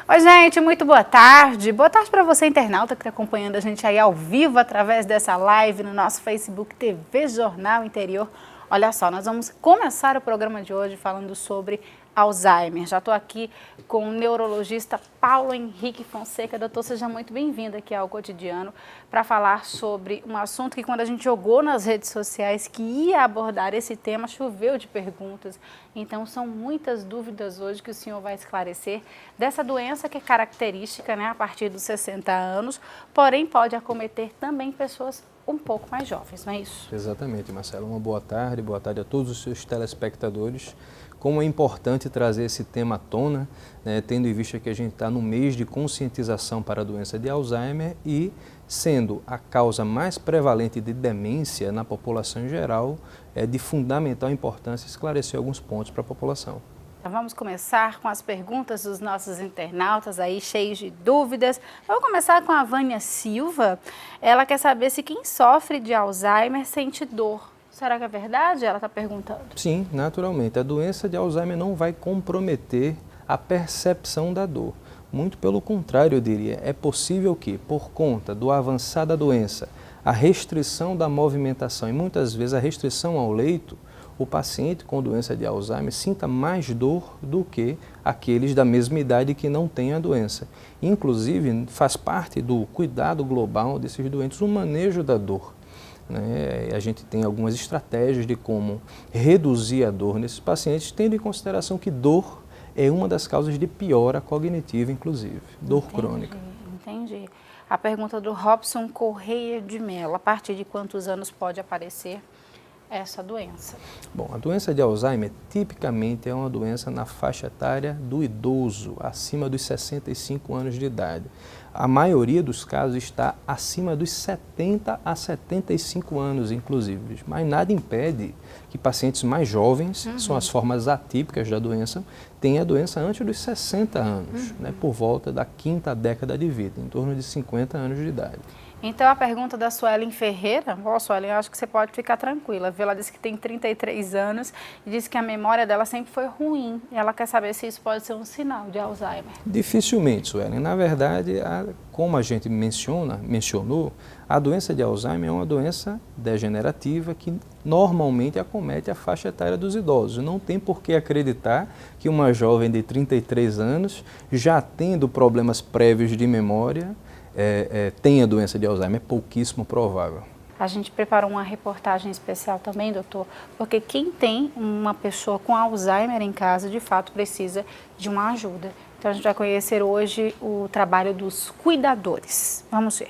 Oi, gente, muito boa tarde. Boa tarde para você, internauta, que está acompanhando a gente aí ao vivo através dessa live no nosso Facebook TV Jornal Interior. Olha só, nós vamos começar o programa de hoje falando sobre Alzheimer. Já estou aqui com o neurologista Paulo Henrique Fonseca. Doutor, seja muito bem-vindo aqui ao Cotidiano para falar sobre um assunto que, quando a gente jogou nas redes sociais que ia abordar esse tema, choveu de perguntas. Então, são muitas dúvidas hoje que o senhor vai esclarecer dessa doença que é característica, né, a partir dos 60 anos, porém pode acometer também pessoas um pouco mais jovens, não é isso? Exatamente, Marcelo. Uma boa tarde a todos os seus telespectadores. Como é importante trazer esse tema à tona, né, tendo em vista que a gente está no mês de conscientização para a doença de Alzheimer e sendo a causa mais prevalente de demência na população em geral, é de fundamental importância esclarecer alguns pontos para a população. Então vamos começar com as perguntas dos nossos internautas aí, cheios de dúvidas. Vamos começar com a Vânia Silva. Ela quer saber se quem sofre de Alzheimer sente dor. Será que é verdade? Ela está perguntando. Sim, naturalmente. A doença de Alzheimer não vai comprometer a percepção da dor. Muito pelo contrário, eu diria. É possível que, por conta do avançar da doença, a restrição da movimentação e muitas vezes a restrição ao leito, o paciente com doença de Alzheimer sinta mais dor do que aqueles da mesma idade que não têm a doença. Inclusive, faz parte do cuidado global desses doentes o manejo da dor. A gente tem algumas estratégias de como reduzir a dor nesses pacientes, tendo em consideração que dor é uma das causas de piora cognitiva, inclusive, dor crônica. Entendi. A pergunta do Robson Correia de Mello: a partir de quantos anos pode aparecer essa doença? Bom, a doença de Alzheimer tipicamente é uma doença na faixa etária do idoso, acima dos 65 anos de idade. A maioria dos casos está acima dos 70 a 75 anos, inclusive. Mas nada impede que pacientes mais jovens, que são as formas atípicas da doença, tenham a doença antes dos 60 anos, né, por volta da quinta década de vida, em torno de 50 anos de idade. Então, a pergunta da Suelen Ferreira: Suelen, eu acho que você pode ficar tranquila, viu? Ela disse que tem 33 anos e disse que a memória dela sempre foi ruim. E ela quer saber se isso pode ser um sinal de Alzheimer. Dificilmente, Suelen. Na verdade, como a gente mencionou, a doença de Alzheimer é uma doença degenerativa que normalmente acomete a faixa etária dos idosos. Não tem por que acreditar que uma jovem de 33 anos, já tendo problemas prévios de memória, tem a doença de Alzheimer. É pouquíssimo provável. A gente preparou uma reportagem especial também, doutor, porque quem tem uma pessoa com Alzheimer em casa, de fato, precisa de uma ajuda. Então, a gente vai conhecer hoje o trabalho dos cuidadores. Vamos ver.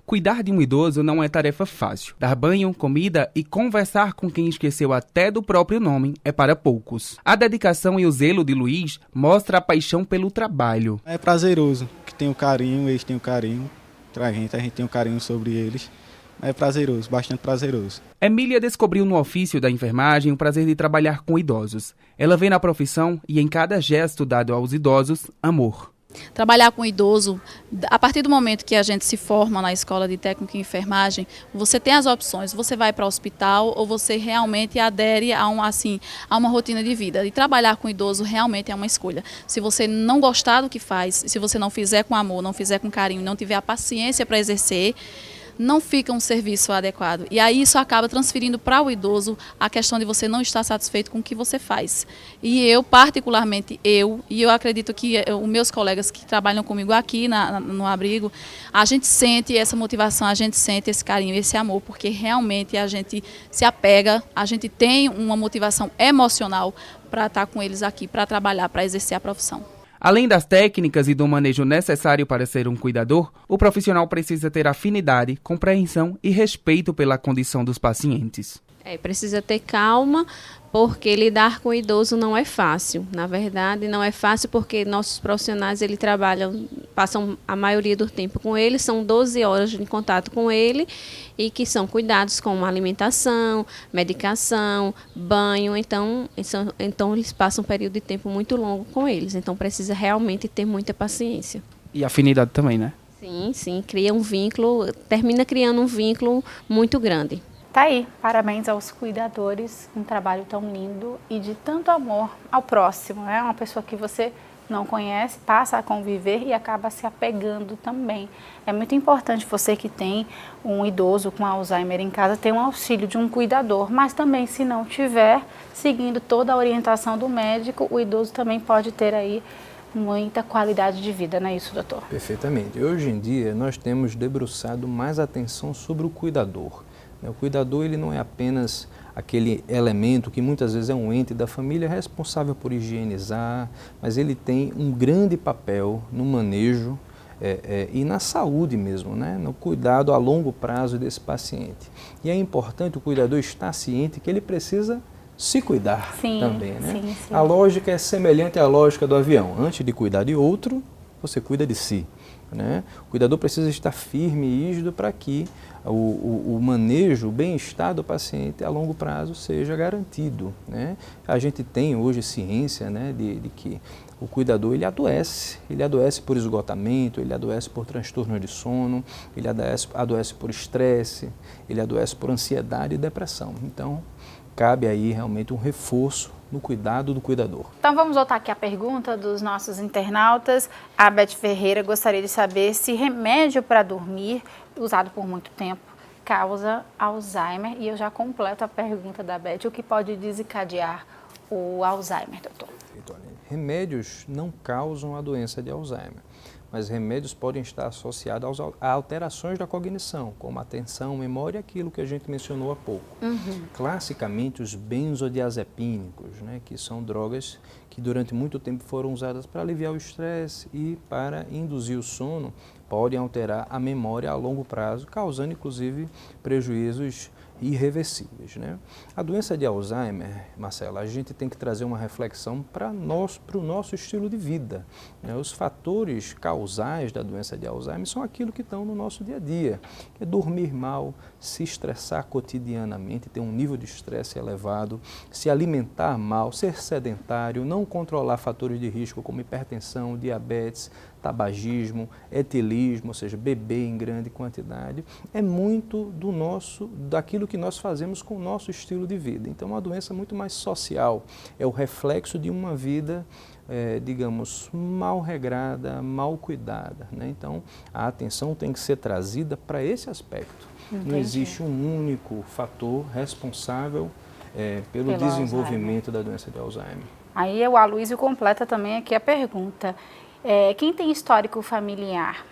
Cuidar de um idoso não é tarefa fácil. Dar banho, comida e conversar com quem esqueceu até do próprio nome é para poucos. A dedicação e o zelo de Luiz mostra a paixão pelo trabalho. É prazeroso, que tem o carinho, eles têm o carinho pra gente, a gente tem o carinho sobre eles. É prazeroso, bastante prazeroso. Emília descobriu no ofício da enfermagem o prazer de trabalhar com idosos. Ela vê na profissão e em cada gesto dado aos idosos, amor. Trabalhar com idoso, a partir do momento que a gente se forma na escola de técnico em enfermagem, você tem as opções: você vai para o hospital ou você realmente adere a uma rotina de vida. E trabalhar com idoso realmente é uma escolha. Se você não gostar do que faz, se você não fizer com amor, não fizer com carinho, não tiver a paciência para exercer, não fica um serviço adequado. E aí isso acaba transferindo para o idoso a questão de você não estar satisfeito com o que você faz. E eu, particularmente eu acredito que os meus colegas que trabalham comigo aqui no abrigo, a gente sente essa motivação, a gente sente esse carinho, esse amor, porque realmente a gente se apega, a gente tem uma motivação emocional para estar com eles aqui, para trabalhar, para exercer a profissão. Além das técnicas e do manejo necessário para ser um cuidador, o profissional precisa ter afinidade, compreensão e respeito pela condição dos pacientes. Precisa ter calma, porque lidar com o idoso não é fácil. Na verdade, não é fácil porque nossos profissionais passam a maioria do tempo com ele, são 12 horas de contato com ele, e que são cuidados com alimentação, medicação, banho, então eles passam um período de tempo muito longo com eles, então precisa realmente ter muita paciência. E afinidade também, né? Sim, cria um vínculo, termina criando um vínculo muito grande. Tá aí, parabéns aos cuidadores, um trabalho tão lindo e de tanto amor ao próximo, né? Uma pessoa que você não conhece, passa a conviver e acaba se apegando também. É muito importante você que tem um idoso com Alzheimer em casa ter um auxílio de um cuidador, mas também se não tiver, seguindo toda a orientação do médico, o idoso também pode ter aí muita qualidade de vida, não é isso, doutor? Perfeitamente. Hoje em dia nós temos debruçado mais atenção sobre o cuidador. O cuidador ele não é apenas aquele elemento que muitas vezes é um ente da família responsável por higienizar, mas ele tem um grande papel no manejo e na saúde mesmo, né? No cuidado a longo prazo desse paciente. E é importante o cuidador estar ciente que ele precisa se cuidar também, né? Sim. A lógica é semelhante à lógica do avião. Antes de cuidar de outro, você cuida de si, né? O cuidador precisa estar firme e rígido para que o manejo, o bem-estar do paciente a longo prazo seja garantido, né? A gente tem hoje ciência, né, de que o cuidador ele adoece por esgotamento, ele adoece por transtorno de sono, ele adoece por estresse, ele adoece por ansiedade e depressão. Então, cabe aí realmente um reforço no cuidado do cuidador. Então vamos voltar aqui à pergunta dos nossos internautas. A Beth Ferreira gostaria de saber se remédio para dormir, usado por muito tempo, causa Alzheimer. E eu já completo a pergunta da Beth, o que pode desencadear o Alzheimer, doutor? Remédios não causam a doença de Alzheimer, mas remédios podem estar associados a alterações da cognição, como atenção, memória e aquilo que a gente mencionou há pouco. Classicamente, os benzodiazepínicos, né, que são drogas que durante muito tempo foram usadas para aliviar o estresse e para induzir o sono, podem alterar a memória a longo prazo, causando inclusive prejuízos irreversíveis, né? A doença de Alzheimer, Marcela, a gente tem que trazer uma reflexão para o nosso estilo de vida, né? Os fatores causais da doença de Alzheimer são aquilo que estão no nosso dia a dia, que é dormir mal, se estressar cotidianamente, ter um nível de estresse elevado, se alimentar mal, ser sedentário, não controlar fatores de risco como hipertensão, diabetes, tabagismo, etilismo, ou seja, beber em grande quantidade, é muito daquilo que nós fazemos com o nosso estilo de vida. Então, é uma doença muito mais social, é o reflexo de uma vida, digamos, mal regrada, mal cuidada, né? Então, a atenção tem que ser trazida para esse aspecto. Entendi. Não existe um único fator responsável pelo desenvolvimento da doença de Alzheimer. Aí o Aloysio completa também aqui a pergunta. Quem tem histórico familiar,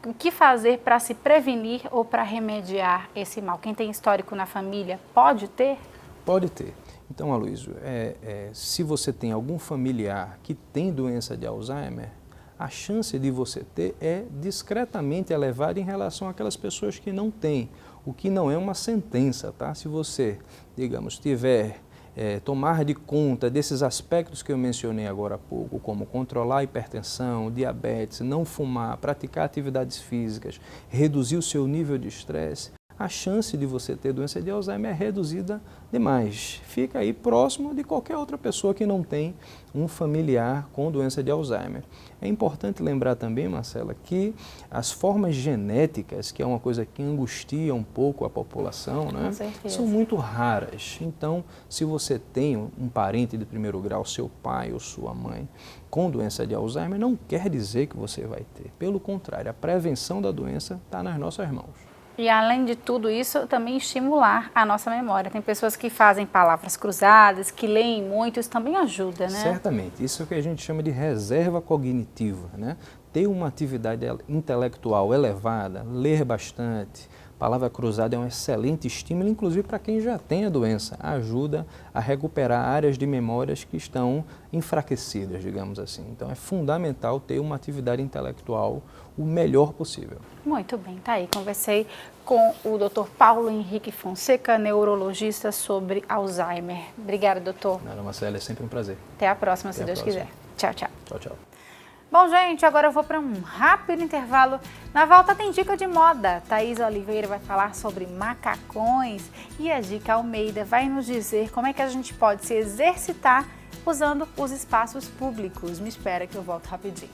o que fazer para se prevenir ou para remediar esse mal? Quem tem histórico na família, pode ter? Pode ter. Então, Aloysio, se você tem algum familiar que tem doença de Alzheimer, a chance de você ter é discretamente elevada em relação àquelas pessoas que não têm, o que não é uma sentença, tá? Se você, digamos, tomar de conta desses aspectos que eu mencionei agora há pouco, como controlar a hipertensão, diabetes, não fumar, praticar atividades físicas, reduzir o seu nível de estresse, a chance de você ter doença de Alzheimer é reduzida demais. Fica aí próximo de qualquer outra pessoa que não tem um familiar com doença de Alzheimer. É importante lembrar também, Marcela, que as formas genéticas, que é uma coisa que angustia um pouco a população, né, são muito raras. Então, se você tem um parente de primeiro grau, seu pai ou sua mãe, com doença de Alzheimer, não quer dizer que você vai ter. Pelo contrário, a prevenção da doença está nas nossas mãos. E além de tudo isso, também estimular a nossa memória. Tem pessoas que fazem palavras cruzadas, que leem muito, isso também ajuda, né? Certamente, isso é o que a gente chama de reserva cognitiva, né? Ter uma atividade intelectual elevada, ler bastante. Palavra cruzada é um excelente estímulo, inclusive para quem já tem a doença. Ajuda a recuperar áreas de memórias que estão enfraquecidas, digamos assim. Então é fundamental ter uma atividade intelectual o melhor possível. Muito bem, tá aí. Conversei com o Dr. Paulo Henrique Fonseca, neurologista, sobre Alzheimer. Obrigada, doutor. Não, Marcela, é sempre um prazer. Até a próxima, se Deus quiser. Tchau, tchau. Tchau, tchau. Bom, gente, agora eu vou para um rápido intervalo. Na volta tem dica de moda. Thaís Oliveira vai falar sobre macacões e a Dica Almeida vai nos dizer como é que a gente pode se exercitar usando os espaços públicos. Me espera que eu volto rapidinho.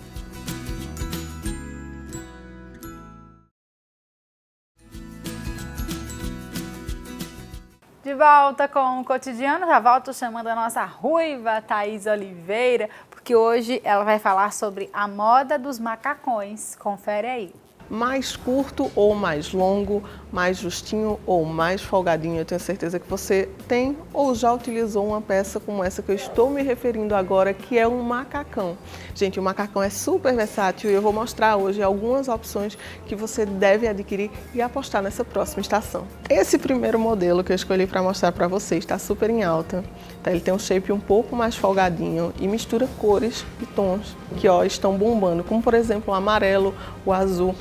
De volta com o Cotidiano, já volto chamando a nossa ruiva Thaís Oliveira, porque que hoje ela vai falar sobre a moda dos macacões. Confere aí. Mais curto ou mais longo, mais justinho ou mais folgadinho. Eu tenho certeza que você tem ou já utilizou uma peça como essa que eu estou me referindo agora, que é um macacão. Gente, o macacão é super versátil e eu vou mostrar hoje algumas opções que você deve adquirir e apostar nessa próxima estação. Esse primeiro modelo que eu escolhi para mostrar para vocês está super em alta. Tá? Ele tem um shape um pouco mais folgadinho e mistura cores e tons que estão bombando, como por exemplo o amarelo, o azul.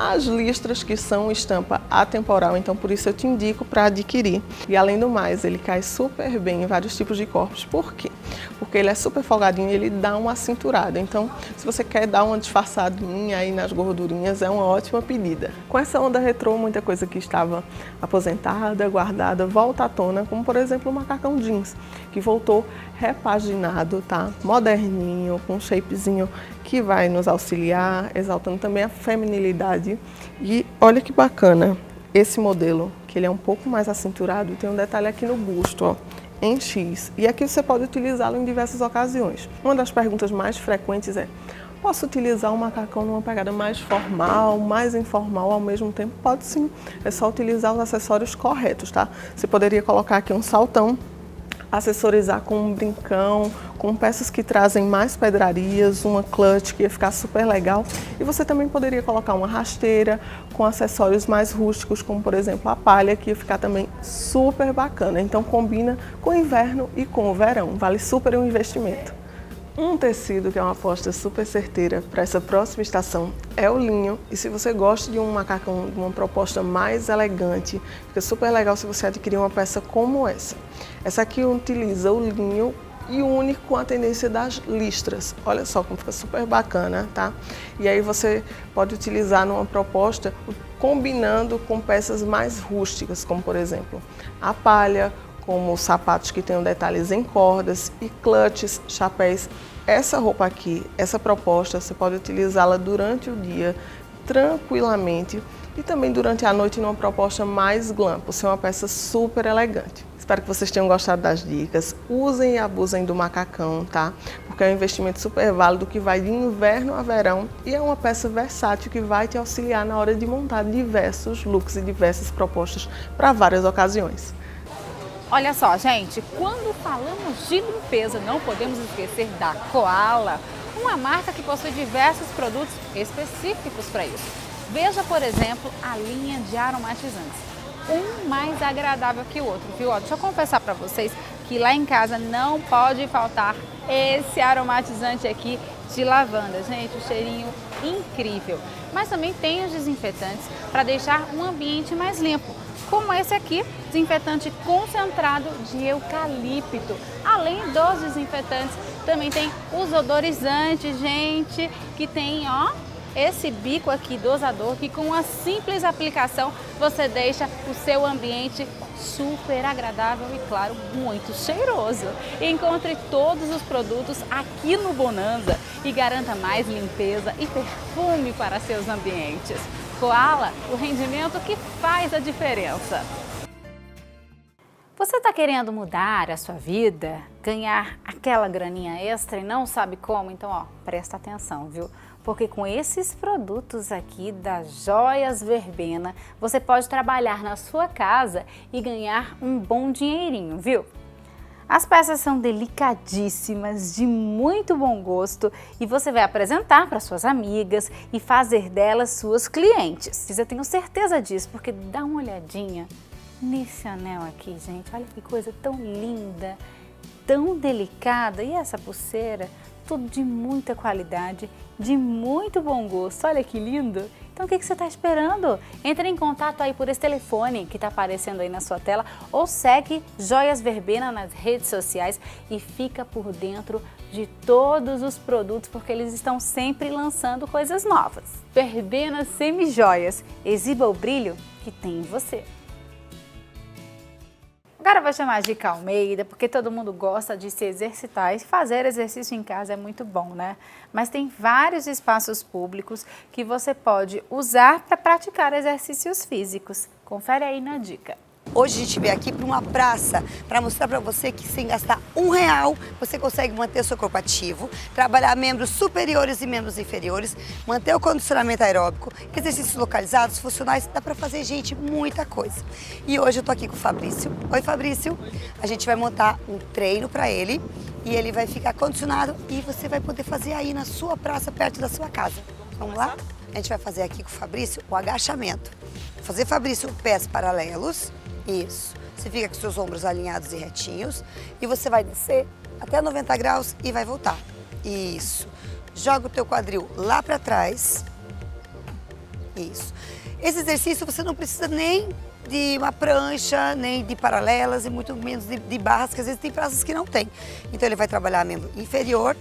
As listras que são estampa atemporal, então por isso eu te indico para adquirir. E além do mais, ele cai super bem em vários tipos de corpos. Por quê? Porque ele é super folgadinho e ele dá uma cinturada. Então, se você quer dar uma disfarçadinha aí nas gordurinhas, é uma ótima pedida. Com essa onda retrô, muita coisa que estava aposentada, guardada, volta à tona, como por exemplo o macacão jeans, que voltou repaginado, tá? Moderninho, com um shapezinho que vai nos auxiliar, exaltando também a feminilidade. E olha que bacana esse modelo, que ele é um pouco mais acinturado, tem um detalhe aqui no busto, em X. E aqui você pode utilizá-lo em diversas ocasiões. Uma das perguntas mais frequentes é: posso utilizar um macacão numa pegada mais formal, mais informal ao mesmo tempo? Pode sim, é só utilizar os acessórios corretos, tá? Você poderia colocar aqui um saltão, acessorizar com um brincão, com peças que trazem mais pedrarias, uma clutch que ia ficar super legal. E você também poderia colocar uma rasteira com acessórios mais rústicos, como por exemplo a palha, que ia ficar também super bacana. Então combina com o inverno e com o verão, vale super um investimento. Um tecido que é uma aposta super certeira para essa próxima estação é o linho. E se você gosta de um macacão, de uma proposta mais elegante, fica super legal se você adquirir uma peça como essa. Essa aqui utiliza o linho e une com a tendência das listras. Olha só como fica super bacana, tá? E aí você pode utilizar numa proposta combinando com peças mais rústicas, como por exemplo a palha, como sapatos que tenham detalhes em cordas e clutches, chapéus. Essa roupa aqui, essa proposta, você pode utilizá-la durante o dia tranquilamente e também durante a noite numa proposta mais glam, por ser uma peça super elegante. Espero que vocês tenham gostado das dicas. Usem e abusem do macacão, tá? Porque é um investimento super válido que vai de inverno a verão e é uma peça versátil que vai te auxiliar na hora de montar diversos looks e diversas propostas para várias ocasiões. Olha só, gente, quando falamos de limpeza, não podemos esquecer da Koala, uma marca que possui diversos produtos específicos para isso. Veja, por exemplo, a linha de aromatizantes, um mais agradável que o outro, viu? Deixa eu confessar para vocês que lá em casa não pode faltar esse aromatizante aqui de lavanda. Gente, o cheirinho incrível. Mas também tem os desinfetantes para deixar um ambiente mais limpo, como esse aqui, desinfetante concentrado de eucalipto. Além dos desinfetantes, também tem os odorizantes, gente, que tem, esse bico aqui dosador, que com uma simples aplicação você deixa o seu ambiente super agradável e, claro, muito cheiroso. Encontre todos os produtos aqui no Bonanza e garanta mais limpeza e perfume para seus ambientes. Koala, o rendimento que faz a diferença. Você está querendo mudar a sua vida, ganhar aquela graninha extra e não sabe como? Então, presta atenção, viu? Porque com esses produtos aqui da Joias Verbena, você pode trabalhar na sua casa e ganhar um bom dinheirinho, viu? As peças são delicadíssimas, de muito bom gosto e você vai apresentar para suas amigas e fazer delas suas clientes. Eu tenho certeza disso, porque dá uma olhadinha nesse anel aqui, gente. Olha que coisa tão linda, tão delicada. E essa pulseira, tudo de muita qualidade, de muito bom gosto. Olha que lindo! Então o que você está esperando? Entre em contato aí por esse telefone que está aparecendo aí na sua tela ou segue Joias Verbena nas redes sociais e fica por dentro de todos os produtos, porque eles estão sempre lançando coisas novas. Verbena Semijoias, exiba o brilho que tem em você. Agora eu vou chamar de Dica Almeida, porque todo mundo gosta de se exercitar e fazer exercício em casa é muito bom, né? Mas tem vários espaços públicos que você pode usar para praticar exercícios físicos. Confere aí na dica. Hoje a gente veio aqui para uma praça para mostrar para você que sem gastar R$1 você consegue manter o seu corpo ativo, trabalhar membros superiores e membros inferiores, manter o condicionamento aeróbico, exercícios localizados, funcionais, dá para fazer, gente, muita coisa. E hoje eu tô aqui com o Fabrício. Oi, Fabrício. A gente vai montar um treino para ele e ele vai ficar condicionado e você vai poder fazer aí na sua praça, perto da sua casa. Vamos lá? A gente vai fazer aqui com o Fabrício o agachamento. Vou fazer, Fabrício, pés paralelos. Isso. Você fica com seus ombros alinhados e retinhos e você vai descer até 90 graus e vai voltar. Isso. Joga o teu quadril lá para trás. Isso. Esse exercício você não precisa nem de uma prancha, nem de paralelas e muito menos de barras, que às vezes tem praças que não tem. Então ele vai trabalhar membro inferior.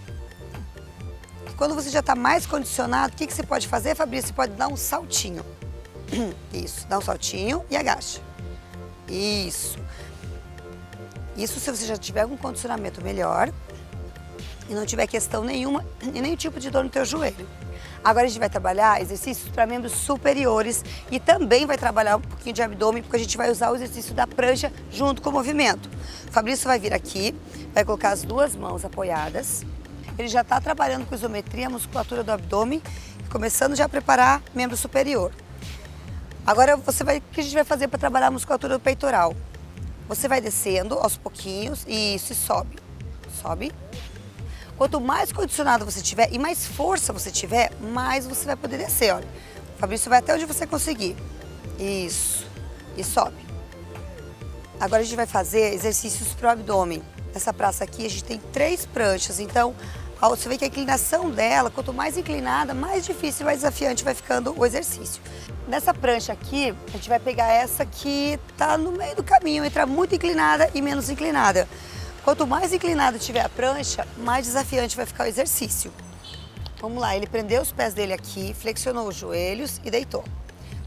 Quando você já está mais condicionado, o que você pode fazer, Fabrício? Você pode dar um saltinho. Isso, dá um saltinho e agacha. Isso. Isso se você já tiver um condicionamento melhor e não tiver questão nenhuma e nenhum tipo de dor no teu joelho. Agora a gente vai trabalhar exercícios para membros superiores e também vai trabalhar um pouquinho de abdômen, porque a gente vai usar o exercício da prancha junto com o movimento. O Fabrício vai vir aqui, vai colocar as duas mãos apoiadas. Ele já está trabalhando com isometria, a musculatura do abdômen, começando já a preparar membro superior. Agora o que a gente vai fazer para trabalhar a musculatura do peitoral? Você vai descendo aos pouquinhos e isso, e sobe. Sobe. Quanto mais condicionado você tiver e mais força você tiver, mais você vai poder descer, olha. O Fabrício vai até onde você conseguir. Isso. E sobe. Agora a gente vai fazer exercícios para o abdômen. Nessa praça aqui a gente tem 3 pranchas, então você vê que a inclinação dela, quanto mais inclinada, mais difícil e mais desafiante vai ficando o exercício. Nessa prancha aqui, a gente vai pegar essa que está no meio do caminho, entre a muito inclinada e menos inclinada. Quanto mais inclinada tiver a prancha, mais desafiante vai ficar o exercício. Vamos lá, ele prendeu os pés dele aqui, flexionou os joelhos e deitou.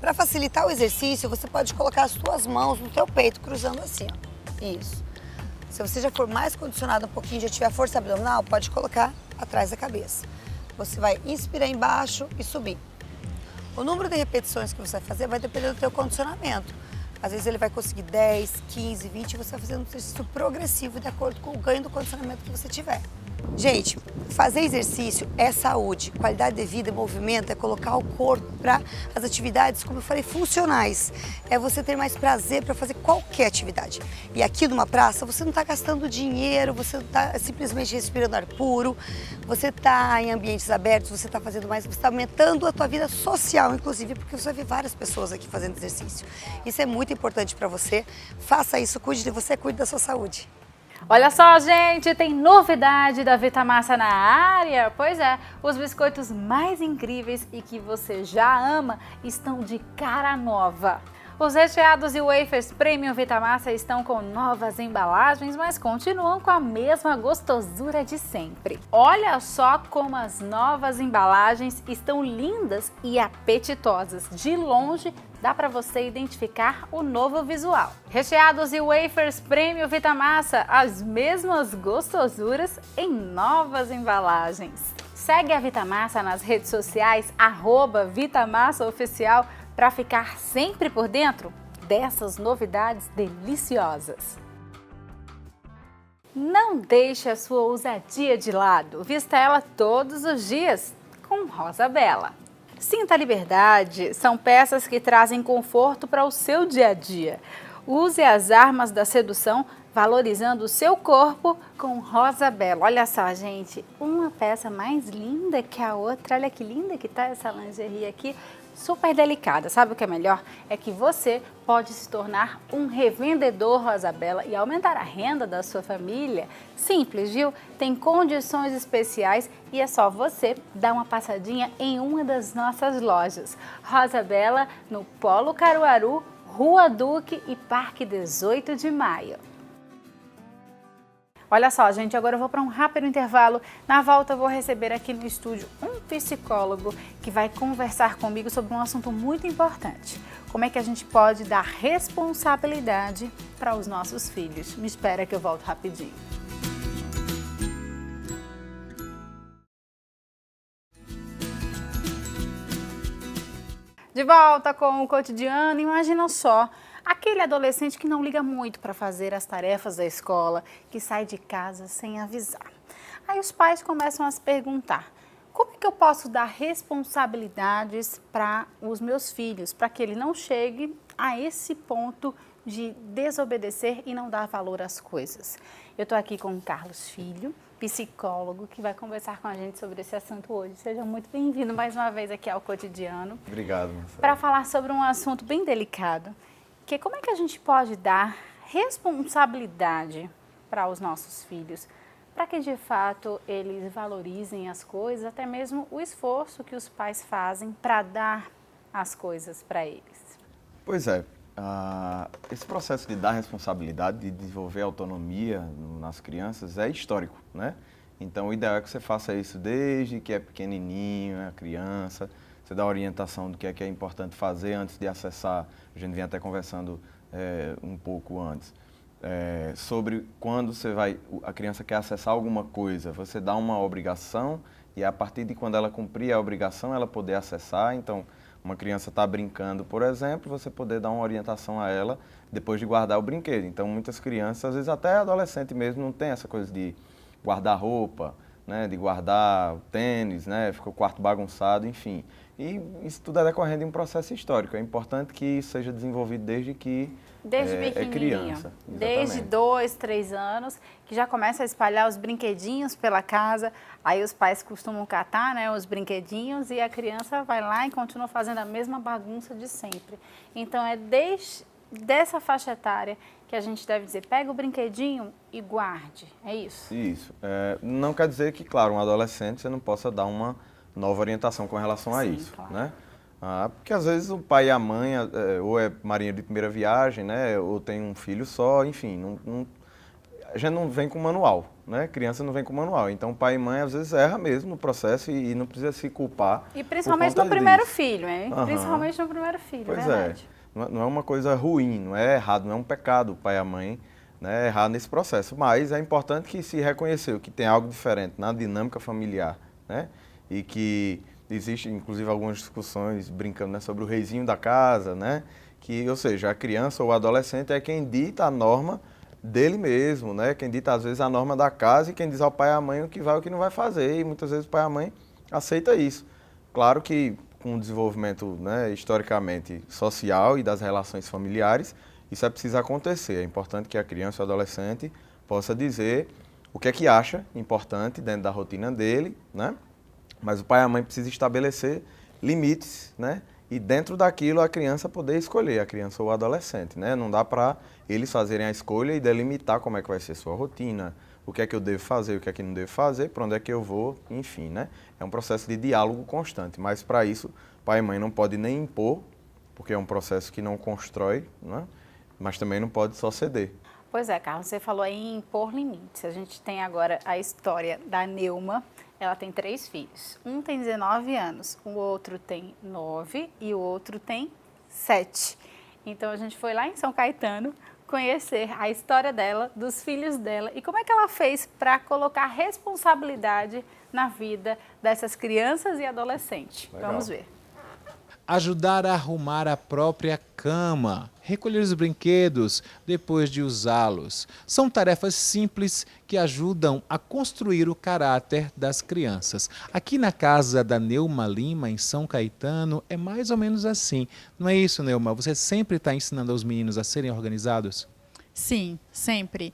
Para facilitar o exercício, você pode colocar as suas mãos no teu peito, cruzando assim, ó. Isso. Se você já for mais condicionado um pouquinho, já tiver força abdominal, pode colocar atrás da cabeça. Você vai inspirar embaixo e subir. O número de repetições que você vai fazer vai depender do teu condicionamento. Às vezes ele vai conseguir 10, 15, 20 e você vai fazendo um exercício progressivo de acordo com o ganho do condicionamento que você tiver. Gente, fazer exercício é saúde, qualidade de vida e movimento é colocar o corpo para as atividades, como eu falei, funcionais. É você ter mais prazer para fazer qualquer atividade. E aqui numa praça você não está gastando dinheiro, você não está simplesmente respirando ar puro, você está em ambientes abertos, você está fazendo mais, você está aumentando a tua vida social, inclusive, porque você vai ver várias pessoas aqui fazendo exercício. Isso é muito importante para você. Faça isso, cuide de você, cuide da sua saúde. Olha só, gente, tem novidade da Vitamassa na área? Pois é, os biscoitos mais incríveis e que você já ama estão de cara nova. Os recheados e wafers Premium Vitamassa estão com novas embalagens, mas continuam com a mesma gostosura de sempre. Olha só como as novas embalagens estão lindas e apetitosas. De longe, dá para você identificar o novo visual. Recheados e wafers Premium Vitamassa, as mesmas gostosuras em novas embalagens. Segue a Vitamassa nas redes sociais, @VitamassaOficial, para ficar sempre por dentro dessas novidades deliciosas. Não deixe a sua ousadia de lado, vista ela todos os dias com Rosa Bella. Sinta a liberdade, são peças que trazem conforto para o seu dia a dia. Use as armas da sedução, valorizando o seu corpo com Rosa Bella. Olha só, gente, uma peça mais linda que a outra. Olha que linda que tá essa lingerie aqui, super delicada. Sabe o que é melhor? É que você pode se tornar um revendedor Rosa Bella e aumentar a renda da sua família. Simples, viu? Tem condições especiais e é só você dar uma passadinha em uma das nossas lojas. Rosa Bella, no Polo Caruaru, Rua Duque e Parque 18 de Maio. Olha só, gente, agora eu vou para um rápido intervalo. Na volta eu vou receber aqui no estúdio um psicólogo que vai conversar comigo sobre um assunto muito importante. Como é que a gente pode dar responsabilidade para os nossos filhos? Me espera que eu volto rapidinho. De volta com o cotidiano, imagina só. Aqui aquele adolescente que não liga muito para fazer as tarefas da escola, que sai de casa sem avisar. Aí os pais começam a se perguntar: como é que eu posso dar responsabilidades para os meus filhos, para que ele não chegue a esse ponto de desobedecer e não dar valor às coisas? Eu estou aqui com o Carlos Filho, psicólogo, que vai conversar com a gente sobre esse assunto hoje. Seja muito bem-vindo mais uma vez aqui ao Cotidiano. Obrigado. Para falar sobre um assunto bem delicado, que é como é que a gente pode dar responsabilidade para os nossos filhos, para que de fato eles valorizem as coisas, até mesmo o esforço que os pais fazem para dar as coisas para eles. Pois é, esse processo de dar responsabilidade, de desenvolver autonomia nas crianças é histórico, né? Então o ideal é que você faça isso desde que é pequenininho, a criança, você dá orientação do que é importante fazer antes de acessar. A gente vinha até conversando um pouco antes. Sobre quando a criança quer acessar alguma coisa, você dá uma obrigação e a partir de quando ela cumprir a obrigação, ela poder acessar. Então, uma criança está brincando, por exemplo, você poder dar uma orientação a ela depois de guardar o brinquedo. Então, muitas crianças, às vezes até adolescente mesmo, não tem essa coisa de guardar roupa, né, de guardar o tênis, né, fica o quarto bagunçado, enfim. E isso tudo é decorrendo de um processo histórico. É importante que isso seja desenvolvido desde pequenininho, criança. Desde 2, 3 anos, que já começa a espalhar os brinquedinhos pela casa. Aí os pais costumam catar, né, os brinquedinhos e a criança vai lá e continua fazendo a mesma bagunça de sempre. Então é desde dessa faixa etária que a gente deve dizer: pega o brinquedinho e guarde. É isso? Isso. Não quer dizer que, claro, um adolescente você não possa dar uma nova orientação com relação a isso, claro, né? Porque às vezes o pai e a mãe ou é marinheiro de primeira viagem, né? Ou tem um filho só, enfim, a gente não vem com manual, né? Criança não vem com manual. Então, pai e mãe às vezes erra mesmo no processo e não precisa se culpar. E principalmente no primeiro filho, hein? Principalmente no primeiro filho, pois verdade. Não é uma coisa ruim, não é errado, não é um pecado o pai e a mãe, né, errar nesse processo. Mas é importante que se reconheceu que tem algo diferente na dinâmica familiar, né? E que existe, inclusive, algumas discussões brincando, né, sobre o reizinho da casa, né? Ou seja, a criança ou o adolescente é quem dita a norma dele mesmo, né? Quem dita, às vezes, a norma da casa e quem diz ao pai e à mãe o que vai e o que não vai fazer. E muitas vezes o pai e a mãe aceita isso. Claro que com o desenvolvimento, né, historicamente social e das relações familiares, isso é preciso acontecer. É importante que a criança ou adolescente possa dizer o que é que acha importante dentro da rotina dele, né? Mas o pai e a mãe precisam estabelecer limites, né? E dentro daquilo a criança poder escolher, a criança ou o adolescente, né? Não dá para eles fazerem a escolha e delimitar como é que vai ser sua rotina, o que é que eu devo fazer, o que é que não devo fazer, para onde é que eu vou, enfim, né? É um processo de diálogo constante, mas para isso pai e mãe não pode nem impor, porque é um processo que não constrói, né? Mas também não pode só ceder. Pois é, Carlos, você falou aí em impor limites. A gente tem agora a história da Neuma. Ela tem 3 filhos. Um tem 19 anos, o outro tem 9 e o outro tem 7. Então a gente foi lá em São Caetano conhecer a história dela, dos filhos dela e como é que ela fez para colocar responsabilidade na vida dessas crianças e adolescentes. Legal. Vamos ver. Ajudar a arrumar a própria cama, recolher os brinquedos depois de usá-los. São tarefas simples que ajudam a construir o caráter das crianças. Aqui na casa da Neuma Lima, em São Caetano, é mais ou menos assim. Não é isso, Neuma? Você sempre está ensinando aos meninos a serem organizados? Sim, sempre.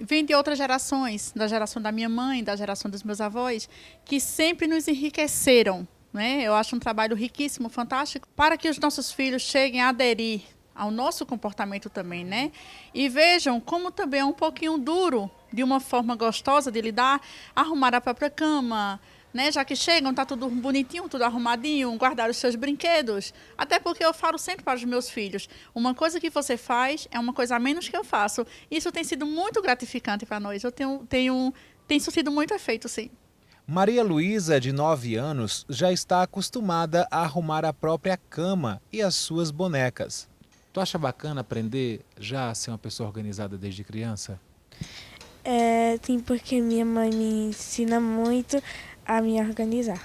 Vem de outras gerações, da geração da minha mãe, da geração dos meus avós, que sempre nos enriqueceram. Né? Eu acho um trabalho riquíssimo, fantástico, para que os nossos filhos cheguem a aderir ao nosso comportamento também, né? E vejam como também é um pouquinho duro, de uma forma gostosa de lidar, arrumar a própria cama, né? Já que chegam, tá tudo bonitinho, tudo arrumadinho, guardar os seus brinquedos. Até porque eu falo sempre para os meus filhos, uma coisa que você faz é uma coisa a menos que eu faço. Isso tem sido muito gratificante para nós. Tem surtido muito efeito, sim. Maria Luísa, de 9 anos, já está acostumada a arrumar a própria cama e as suas bonecas. Tu acha bacana aprender já a ser uma pessoa organizada desde criança? Sim, porque minha mãe me ensina muito a me organizar.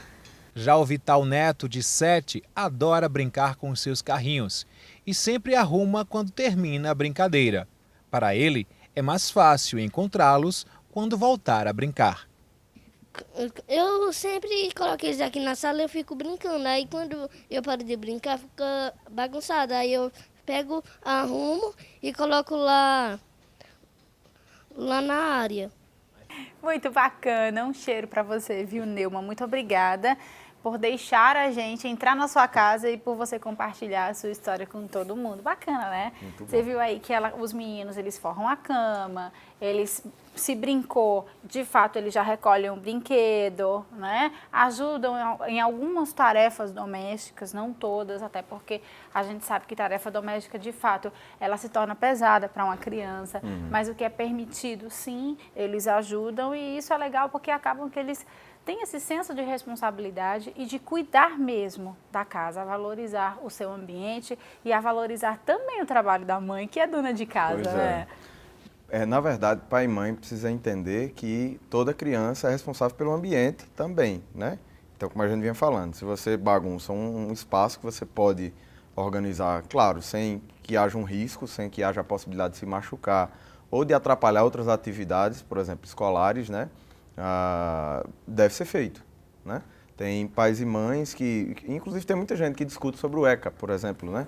Já o Vital Neto, de 7, adora brincar com os seus carrinhos e sempre arruma quando termina a brincadeira. Para ele, é mais fácil encontrá-los quando voltar a brincar. Eu sempre coloco eles aqui na sala e eu fico brincando. Aí quando eu paro de brincar, fica bagunçado. Aí eu pego, arrumo e coloco lá na área. Muito bacana, um cheiro para você, viu, Neuma? Muito obrigada por deixar a gente entrar na sua casa e por você compartilhar a sua história com todo mundo. Bacana, né? Você viu aí que os meninos, eles forram a cama, eles, se brincou, de fato, eles já recolhem um brinquedo, né? Ajudam em algumas tarefas domésticas, não todas, até porque a gente sabe que tarefa doméstica, de fato, ela se torna pesada para uma criança, mas o que é permitido, sim, eles ajudam, e isso é legal porque acabam que eles tem esse senso de responsabilidade e de cuidar mesmo da casa, a valorizar o seu ambiente e a valorizar também o trabalho da mãe, que é dona de casa, pois né? Na verdade, pai e mãe precisam entender que toda criança é responsável pelo ambiente também, né? Então, como a gente vinha falando, se você bagunça um espaço que você pode organizar, claro, sem que haja um risco, sem que haja a possibilidade de se machucar ou de atrapalhar outras atividades, por exemplo, escolares, né? Deve ser feito, né? Tem pais e mães que, inclusive tem muita gente que discute sobre o ECA, por exemplo, né?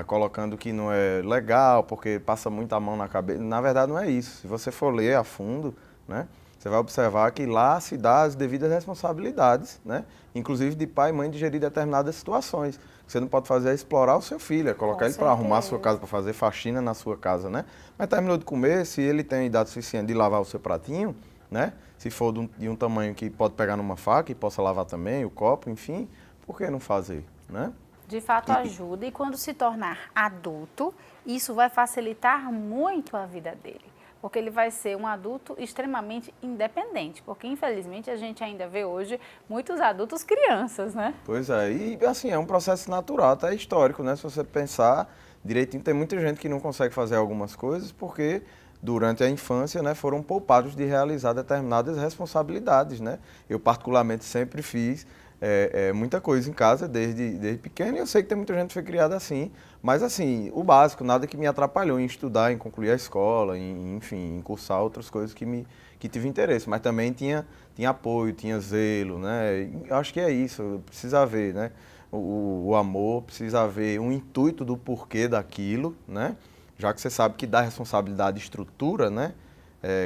Colocando que não é legal porque passa muita mão na cabeça. Na verdade não é isso. Se você for ler a fundo, né? Você vai observar que lá se dá as devidas responsabilidades, né? Inclusive de pai e mãe de gerir determinadas situações. O que você não pode fazer é explorar o seu filho, é colocar ele para arrumar a sua casa, para fazer faxina na sua casa, né? Mas terminou de comer, se ele tem idade suficiente de lavar o seu pratinho, né? Se for de um tamanho que pode pegar numa faca e possa lavar também, o copo, enfim, por que não fazer, né? De fato ajuda, e quando se tornar adulto, isso vai facilitar muito a vida dele, porque ele vai ser um adulto extremamente independente, porque infelizmente a gente ainda vê hoje muitos adultos crianças, né? Pois é, e assim, é um processo natural, até histórico, né? Se você pensar direitinho, tem muita gente que não consegue fazer algumas coisas porque durante a infância, né, foram poupados de realizar determinadas responsabilidades, né? Eu particularmente sempre fiz muita coisa em casa desde pequeno, e eu sei que tem muita gente que foi criada assim, mas assim, o básico, nada que me atrapalhou em estudar, em concluir a escola, enfim, em cursar outras coisas que tive interesse, mas também tinha apoio, tinha zelo, né? Eu acho que é isso, precisa haver, né? O amor, precisa haver um intuito do porquê daquilo, né? Já que você sabe que dá responsabilidade estrutura, né?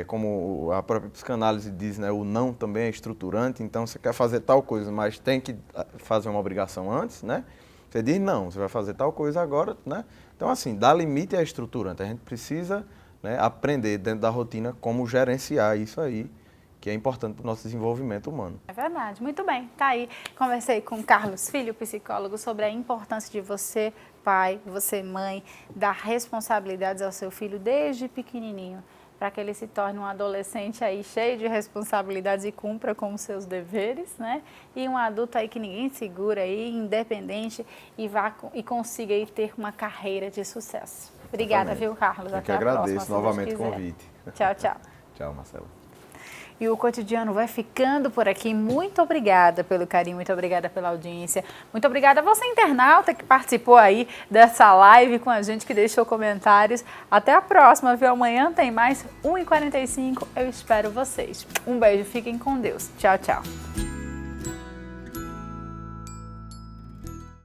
Como a própria psicanálise diz, né? O não também é estruturante, então você quer fazer tal coisa, mas tem que fazer uma obrigação antes, né? Você diz não, você vai fazer tal coisa agora, né? Então, assim, dá limite à estruturante. A gente precisa, né, aprender dentro da rotina como gerenciar isso aí, que é importante para o nosso desenvolvimento humano. É verdade, muito bem. Tá aí, conversei com o Carlos Filho, psicólogo, sobre a importância de você, pai, você, mãe, dar responsabilidades ao seu filho desde pequenininho, para que ele se torne um adolescente aí cheio de responsabilidades e cumpra com os seus deveres, né? E um adulto aí que ninguém segura aí, independente, e consiga aí ter uma carreira de sucesso. Obrigada, viu, Carlos? Eu que agradeço novamente o convite. Tchau, tchau. Tchau, Marcelo. E o Cotidiano vai ficando por aqui. Muito obrigada pelo carinho, muito obrigada pela audiência. Muito obrigada a você, internauta, que participou aí dessa live com a gente, que deixou comentários. Até a próxima, viu? Amanhã tem mais 1h45. Eu espero vocês. Um beijo, fiquem com Deus. Tchau, tchau.